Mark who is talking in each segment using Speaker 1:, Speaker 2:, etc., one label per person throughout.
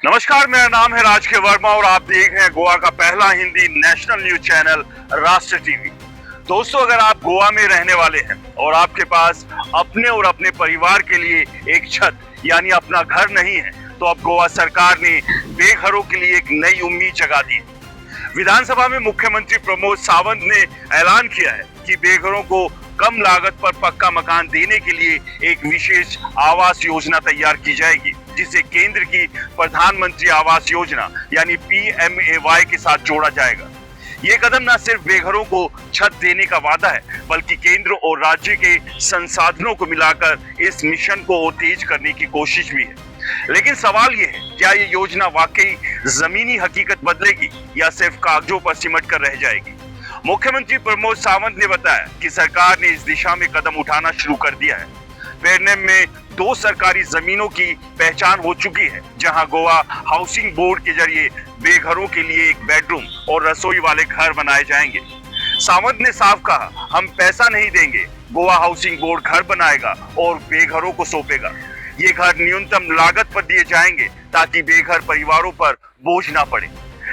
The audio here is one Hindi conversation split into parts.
Speaker 1: नमस्कार, मेरा नाम है राज के वर्मा और आप देख रहे हैं गोवा का पहला हिंदी नेशनल न्यूज चैनल राष्ट्र टीवी। दोस्तों, अगर आप गोवा में रहने वाले हैं और आपके पास अपने और अपने परिवार के लिए एक छत यानी अपना घर नहीं है, तो अब गोवा सरकार ने बेघरों के लिए एक नई उम्मीद जगा दी है। विधानसभा में मुख्यमंत्री प्रमोद सावंत ने ऐलान किया है कि बेघरों को कम लागत पर पक्का मकान देने के लिए एक विशेष आवास योजना तैयार की जाएगी, जिसे केंद्र की प्रधानमंत्री आवास योजना यानी PMAY के साथ जोड़ा जाएगा। ये कदम न सिर्फ बेघरों को छत देने का वादा है, बल्कि केंद्र और राज्य के संसाधनों को मिलाकर इस मिशन को और तेज करने की कोशिश भी है। लेकिन सवाल ये है, क्या ये योजना वाकई जमीनी हकीकत बदलेगी या सिर्फ कागजों पर सिमट कर रह जाएगी? मुख्यमंत्री प्रमोद सावंत ने बताया कि सरकार ने इस दिशा में कदम उठाना शुरू कर दिया है। पेरनेम में 2 सरकारी जमीनों की पहचान हो चुकी है, जहां गोवा हाउसिंग बोर्ड के जरिए बेघरों के लिए एक बेडरूम और रसोई वाले घर बनाए जाएंगे। सावंत ने साफ कहा, हम पैसा नहीं देंगे, गोवा हाउसिंग बोर्ड घर बनाएगा और बेघरों को सौंपेगा। ये घर न्यूनतम लागत पर दिए जाएंगे ताकि बेघर परिवारों पर बोझ ना पड़े।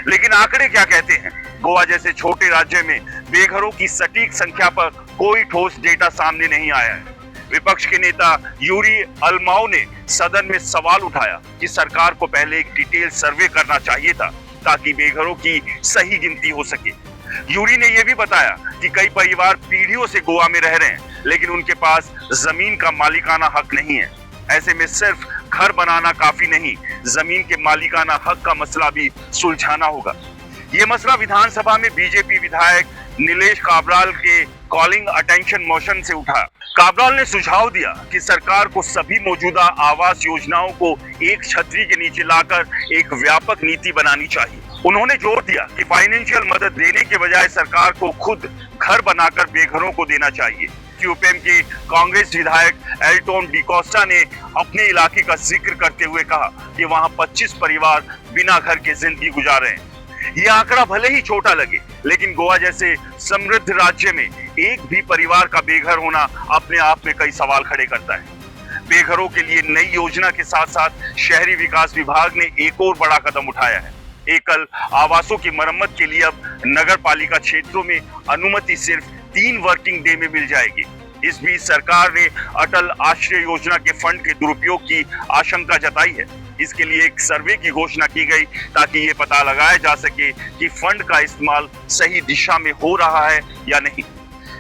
Speaker 1: लेकिन आंकड़े क्या कहते हैं? गोवा जैसे छोटे राज्य में बेघरों की सटीक संख्या पर कोई ठोस डेटा सामने नहीं आया है। विपक्ष के नेता यूरी अल्माओ ने सदन में सवाल उठाया कि सरकार को पहले एक डिटेल सर्वे करना चाहिए था ताकि बेघरों की सही गिनती हो सके। यूरी ने यह भी बताया कि कई परिवार पीढ़ियों से गोवा में रह रहे हैं, लेकिन उनके पास जमीन का मालिकाना हक नहीं है। ऐसे में सिर्फ घर बनाना काफी नहीं, जमीन के मालिकाना हक का मसला भी सुलझाना होगा। ये मसला विधानसभा में बीजेपी विधायक नीलेश काब्राल के कॉलिंग अटेंशन मोशन से उठा। काब्राल ने सुझाव दिया कि सरकार को सभी मौजूदा आवास योजनाओं को एक छतरी के नीचे लाकर एक व्यापक नीति बनानी चाहिए। उन्होंने जोर दिया कि फाइनेंशियल मदद देने के बजाय सरकार को खुद घर बनाकर बेघरों को देना चाहिए। क्यूपीएम के कांग्रेस विधायक एल्टोन डिकोस्टा ने अपने इलाके का जिक्र करते हुए कहा कि वहां 25 परिवार बिना घर के जिंदगी गुजार रहे हैं। यह आंकड़ा भले ही छोटा लगे, लेकिन गोवा जैसे समृद्ध राज्य में एक भी परिवार का बेघर होना अपने आप में कई सवाल खड़े करता है। बेघरों के लिए नई योजना के साथ साथ शहरी विकास विभाग ने एक और बड़ा कदम उठाया है। एकल आवासों की मरम्मत के लिए अब नगर पालिका क्षेत्रों में अनुमति सिर्फ 3 वर्किंग डे में मिल जाएगी। इस बीच सरकार ने अटल आश्रय योजना के फंड के दुरुपयोग की आशंका जताई है। इसके लिए एक सर्वे की घोषणा की गई ताकि ये पता लगाया जा सके कि फंड का इस्तेमाल सही दिशा में हो रहा है या नहीं।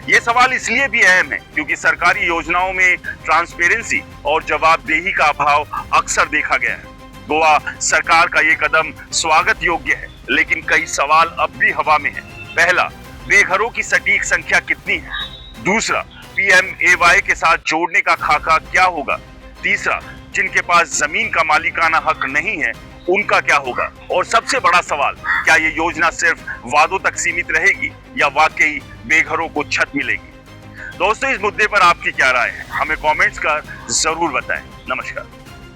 Speaker 1: ये सवाल इसलिए भी अहम है क्योंकि सरकारी योजनाओं में ट्रांसपेरेंसी और जवाबदेही का अभाव अक्सर देखा गया है। गोवा सरकार का ये कदम स्वागत योग्य है, लेकिन कई सवाल अब भी हवा में है। पहला, बेघरों की सटीक संख्या कितनी है? दूसरा, PMAY के साथ जोड़ने का खाका क्या होगा? तीसरा, जिनके पास जमीन का मालिकाना हक नहीं है उनका क्या होगा? और सबसे बड़ा सवाल, क्या ये योजना सिर्फ वादों तक सीमित रहेगी या वाकई बेघरों को छत मिलेगी? दोस्तों, इस मुद्दे पर आपकी क्या राय है? हमें कमेंट्स कर जरूर बताएं। नमस्कार।